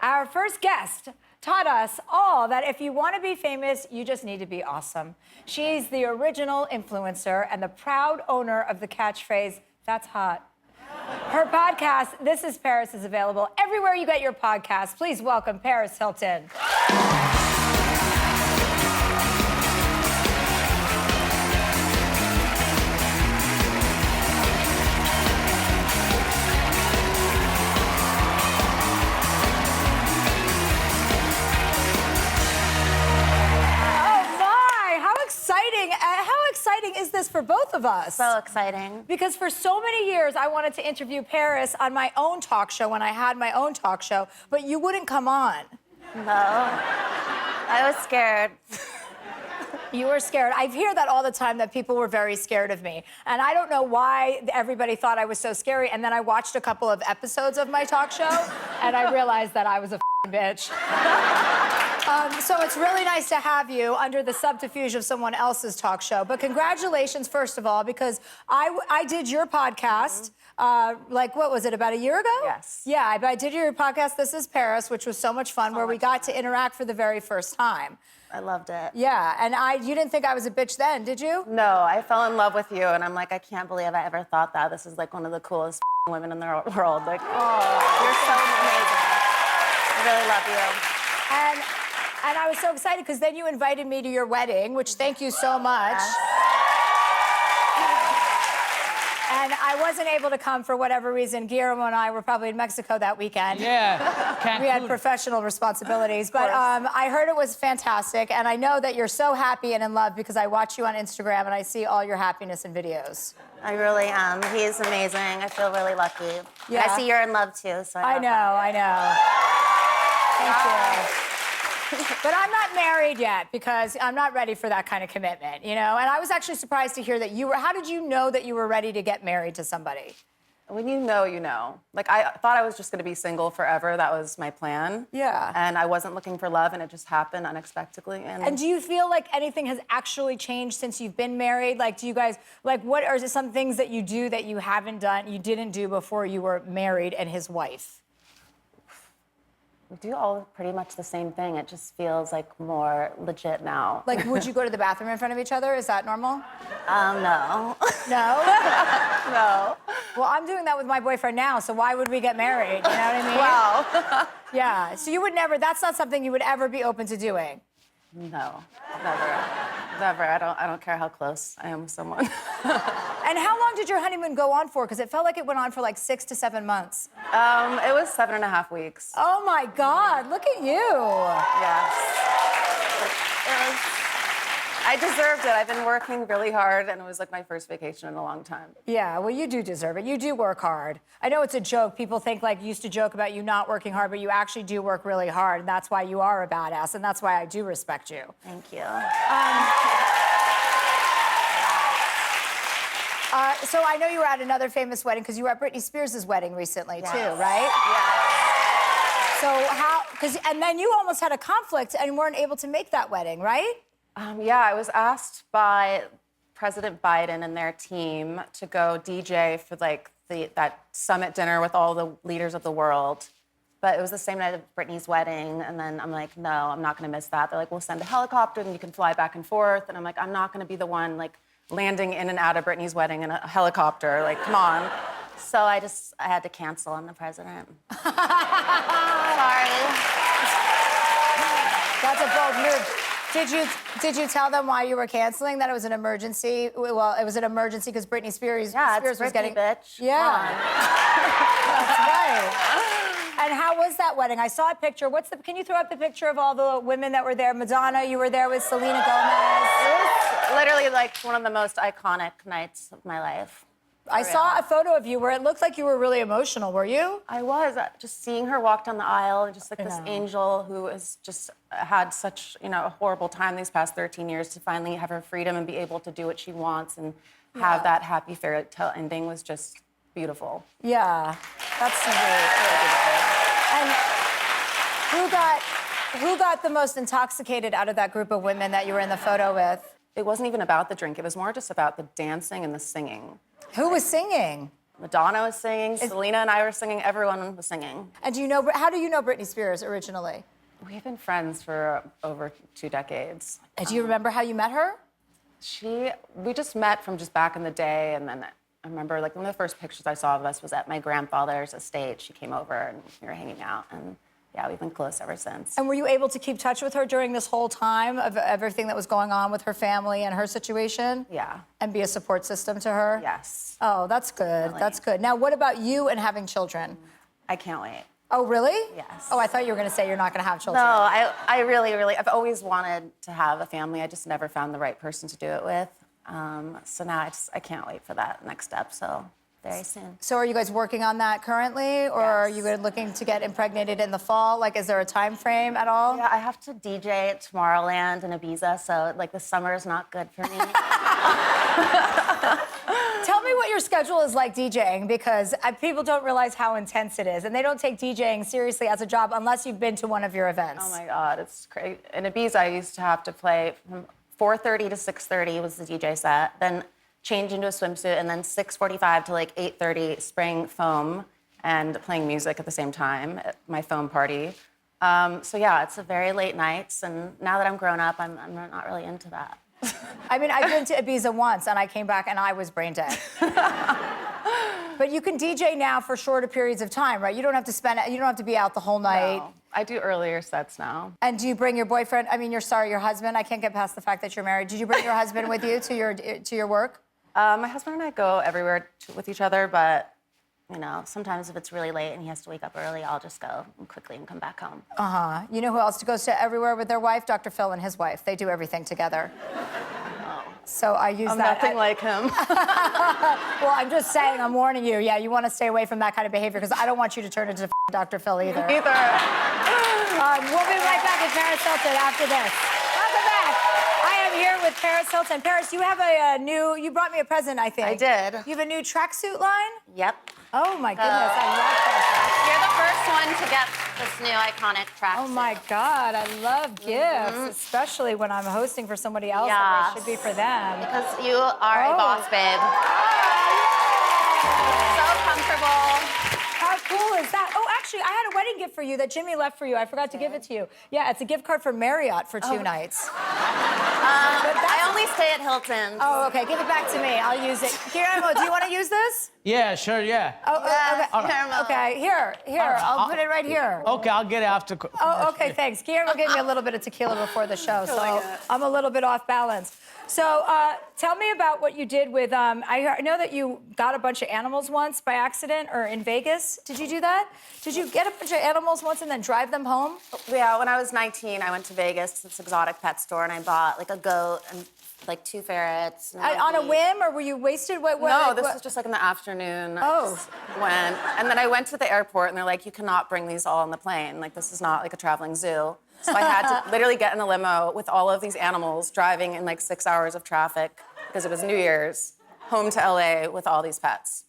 Our first guest taught us all that if you want to be famous, you just need to be awesome. She's the original influencer and the proud owner of the catchphrase, "That's hot." Her podcast, This Is Paris, is available everywhere you get your podcasts. Please welcome Paris Hilton. How exciting is this for both of us? So exciting. Because for so many years, I wanted to interview Paris on my own talk show when I had my own talk show, but you wouldn't come on. No. I was scared. You were scared. I hear that all the time, that people were very scared of me. And I don't know why everybody thought I was so scary. And then I watched a couple of episodes of my talk show, and I realized that I was a bitch. So it's really nice to have you under the subterfuge of someone else's talk show. But congratulations, first of all, because I did your podcast, like, what was it, about a year ago? Yes. Yeah, I did your podcast, This Is Paris, which was so much fun, where we got to interact for the very first time. I loved it. Yeah, and you didn't think I was a bitch then, did you? No, I fell in love with you, and I'm like, I can't believe I ever thought that. This is like one of the coolest women in the world. Like, oh, you're so amazing. I really love you. And I was so excited because then you invited me to your wedding, which thank you so much. Yes. And I wasn't able to come for whatever reason. Guillermo and I were probably in Mexico that weekend. Yeah. We had professional responsibilities. But I heard it was fantastic. And I know that you're so happy and in love because I watch you on Instagram and I see all your happiness in videos. I really am. He's amazing. I feel really lucky. Yeah. And I see you're in love, too, so I know. Thank you. But I'm not married yet because I'm not ready for that kind of commitment, you know? And I was actually surprised to hear that you were. How did you know that you were ready to get married to somebody? When you know, you know. Like, I thought I was just gonna be single forever. That was my plan. Yeah. And I wasn't looking for love, and it just happened unexpectedly. And do you feel like anything has actually changed since you've been married? Like, do you guys, like, what are some things that you do that you haven't done, you didn't do before you were married and his wife? We do all pretty much the same thing. It just feels like more legit now. Like, would you go to the bathroom in front of each other? Is that normal? No. No? No. Well, I'm doing that with my boyfriend now, so why would we get married? You know what I mean? Wow. Yeah, so you would never, that's not something you would ever be open to doing? No, never. Never. I don't care how close I am with someone. And how long did your honeymoon go on for? Because it felt like it went on for like 6 to 7 months. It was 7.5 weeks. Oh my God, look at you. Yes. I deserved it. I've been working really hard, and it was like my first vacation in a long time. Yeah, well, you do deserve it. You do work hard. I know it's a joke. People think, like, used to joke about you not working hard, but you actually do work really hard, and that's why you are a badass, and that's why I do respect you. Thank you. So I know you were at another famous wedding, because you were at Britney Spears' wedding recently, Yes. too, right? Yeah. So and then you almost had a conflict and weren't able to make that wedding, right? Yeah, I was asked by President Biden and their team to go DJ for like that summit dinner with all the leaders of the world. But it was the same night of Britney's wedding, and then I'm like, no, I'm not gonna miss that. They're like, we'll send a helicopter and you can fly back and forth. And I'm like, I'm not gonna be the one like landing in and out of Britney's wedding in a helicopter. Like, come on. So I had to cancel on the president. Sorry. That's a bold move. Did you tell them why you were canceling? That it was an emergency? Well, it was an emergency because Britney Spears, Yeah, Spears it's was Britney, getting. bitch. Yeah. That's right. And how was that wedding? I saw a picture. Can you throw up the picture of all the women that were there? Madonna, you were there with Selena Gomez. It was literally like one of the most iconic nights of my life. I saw a photo of you where it looked like you were really emotional. Were you? I was just seeing her walk down the aisle, and just like this angel who has just had such, a horrible time these past 13 years, to finally have her freedom and be able to do what she wants and have that happy fairy tale ending was just beautiful. Yeah, that's really beautiful. And who got the most intoxicated out of that group of women that you were in the photo with? It wasn't even about the drink. It was more just about the dancing and the singing. Who was singing? Madonna was singing, Selena and I were singing, everyone was singing. And how do you know Britney Spears originally? We've been friends for over 2 decades. And do you remember how you met her? We just met from just back in the day, and then I remember like one of the first pictures I saw of us was at my grandfather's estate. She came over and we were hanging out, and yeah, we've been close ever since. And were you able to keep touch with her during this whole time of everything that was going on with her family and her situation? Yeah. And be a support system to her? Yes. Oh, that's good. Definitely. That's good. Now, what about you and having children? I can't wait. Oh, really? Yes. Oh, I thought you were going to say you're not going to have children. No, I really, I've always wanted to have a family. I just never found the right person to do it with. So now I can't wait for that next step. So very soon. So are you guys working on that currently, or are you looking to get impregnated in the fall? Like, is there a time frame at all? Yeah, I have to DJ at Tomorrowland in Ibiza, so like the summer is not good for me. Tell me what your schedule is like DJing, because people don't realize how intense it is, and they don't take DJing seriously as a job unless you've been to one of your events. Oh my God, it's crazy. In Ibiza, I used to have to play from 4:30 to 6:30 was the DJ set, then change into a swimsuit, and then 6:45 to like 8:30 spraying foam and playing music at the same time at my foam party. So yeah, it's a very late nights, and now that I'm grown up, I'm not really into that. I mean, I've been to Ibiza once, and I came back, and I was brain dead. But you can DJ now for shorter periods of time, right? You don't have to be out the whole night. No, I do earlier sets now. And do you bring your boyfriend? I mean, your husband. I can't get past the fact that you're married. Did you bring your husband with you to your work? My husband and I go everywhere with each other, but You know, sometimes if it's really late and he has to wake up early, I'll just go quickly and come back home. You know who else goes to everywhere with their wife? Dr. Phil and his wife. They do everything together. So I use I'm that. nothing like him. Well, I'm just saying, I'm warning you. Yeah, you want to stay away from that kind of behavior, because I don't want you to turn into Dr. Phil either. Either. We'll be right back with Paris Hilton after this. Welcome back. I am here with Paris Hilton. Paris, you have you brought me a present, I think. I did. You have a new tracksuit line? Yep. Oh my goodness, I love that. You're the first one to get this new iconic tracksuit. Oh my God, I love gifts, especially when I'm hosting for somebody else. Yes. That they should be for them. Because you are a boss, babe. So comfortable. How cool is that? Oh, actually, I had a wedding gift for you that Jimmy left for you. I forgot to give it to you. Yeah, it's a gift card for Marriott for 2 nights. I only stay at Hilton. Oh, okay, give it back to me. I'll use it. Guillermo, do you want to use this? Yeah, sure, yeah. Oh, Yes, okay. Guillermo. Okay, here. I'll put it right here. Okay, I'll get it after. Oh, okay, thanks. Guillermo gave me a little bit of tequila before the show, so I'm a little bit off balance. So tell me about what you did with, I know that you got a bunch of animals once by accident, or in Vegas. Did you do that? Did you get a bunch of animals once and then drive them home? Yeah, when I was 19, I went to Vegas to this exotic pet store, and I bought like a goat and like 2 ferrets. And On a whim, or were you wasted? No, this was just like in the afternoon. Oh. I just went. And then I went to the airport, and they're like, you cannot bring these all on the plane. Like, this is not like a traveling zoo. So I had to literally get in a limo with all of these animals, driving in like 6 hours of traffic, because it was New Year's, home to LA with all these pets.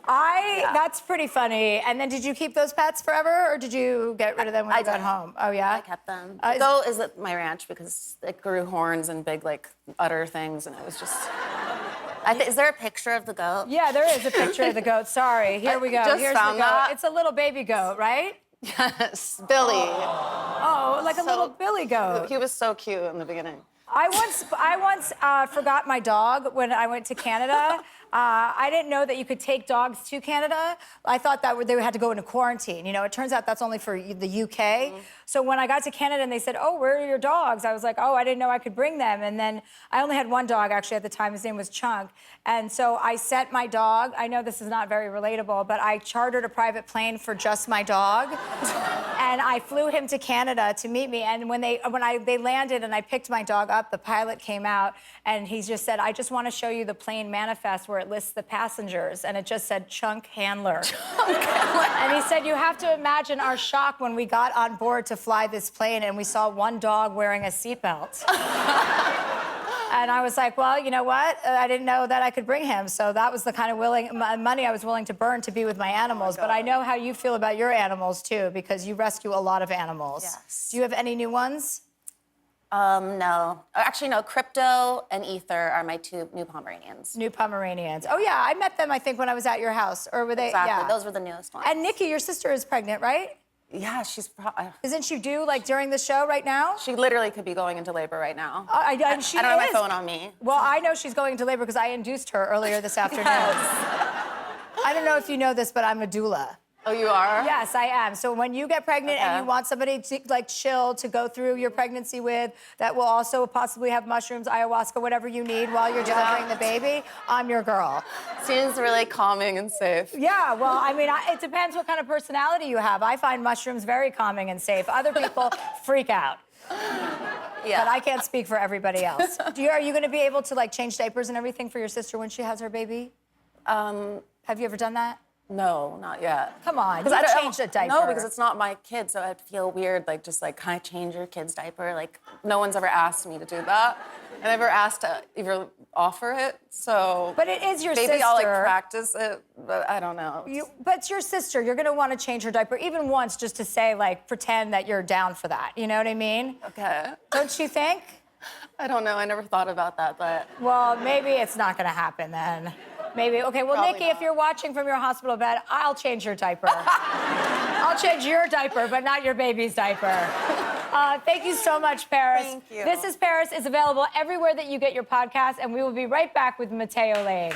That's pretty funny. And then did you keep those pets forever, or did you get rid of them when you got home? Oh, yeah? I kept them. The goat is at my ranch because it grew horns and big like udder things, and it was just... is there a picture of the goat? Yeah, there is a picture of the goat. Sorry. Here we go. just Here's found the goat. that. It's a little baby goat, right? Yes, Billy. Oh, like a little Billy goat. He was so cute in the beginning. I once forgot my dog when I went to Canada. I didn't know that you could take dogs to Canada. I thought that they had to go into quarantine. You know, it turns out that's only for the UK. So when I got to Canada and they said, "Oh, where are your dogs?" I was like, "Oh, I didn't know I could bring them." And then I only had one dog actually at the time. His name was Chunk. And so I sent my dog. I know this is not very relatable, but I chartered a private plane for just my dog, and I flew him to Canada to meet me. And when they landed and I picked my dog up, the pilot came out and he just said, "I just want to show you the plane manifest where it lists the passengers," and it just said Chunk Handler. And he said, "You have to imagine our shock when we got on board to fly this plane and we saw one dog wearing a seatbelt." And I was like, well, you know what? I didn't know that I could bring him. So that was the kind of money I was willing to burn to be with my animals. But I know how you feel about your animals, too, because you rescue a lot of animals. Yes. Do you have any new ones? No. Actually, no. Crypto and Ether are my 2 new Pomeranians. New Pomeranians. Oh, yeah, I met them, I think, when I was at your house. Or were they? Exactly. Yeah. Those were the newest ones. And Nicki, your sister, is pregnant, right? Yeah, she's... Isn't she due, like, during the show right now? She literally could be going into labor right now. I don't have my phone on me. Well, I know she's going into labor because I induced her earlier this afternoon. I don't know if you know this, but I'm a doula. Oh, you are? Yes, I am. So when you get pregnant and you want somebody to like chill to go through your pregnancy with, that will also possibly have mushrooms, ayahuasca, whatever you need while you're delivering the baby, I'm your girl. Seems really calming and safe. Yeah, well, I mean, it depends what kind of personality you have. I find mushrooms very calming and safe. Other people freak out. Yeah. But I can't speak for everybody else. Are you going to be able to like change diapers and everything for your sister when she has her baby? Have you ever done that? No, not yet. Come on, you changed a diaper. No, because it's not my kid, so I'd feel weird, like, just like, can I change your kid's diaper? Like, no one's ever asked me to do that. I never asked to even offer it, so... But it is your sister. Maybe I'll, like, practice it, but I don't know. But it's your sister. You're going to want to change her diaper even once just to say, like, pretend that you're down for that. You know what I mean? Okay. Don't you think? I don't know. I never thought about that, but... Well, maybe it's not going to happen then. Maybe. Okay, well, Probably Nicki, not. if you're watching from your hospital bed, I'll change your diaper. I'll change your diaper, but not your baby's diaper. Thank you so much, Paris. Thank you. This is Paris is available everywhere that you get your podcast, and we will be right back with Mateo Lane.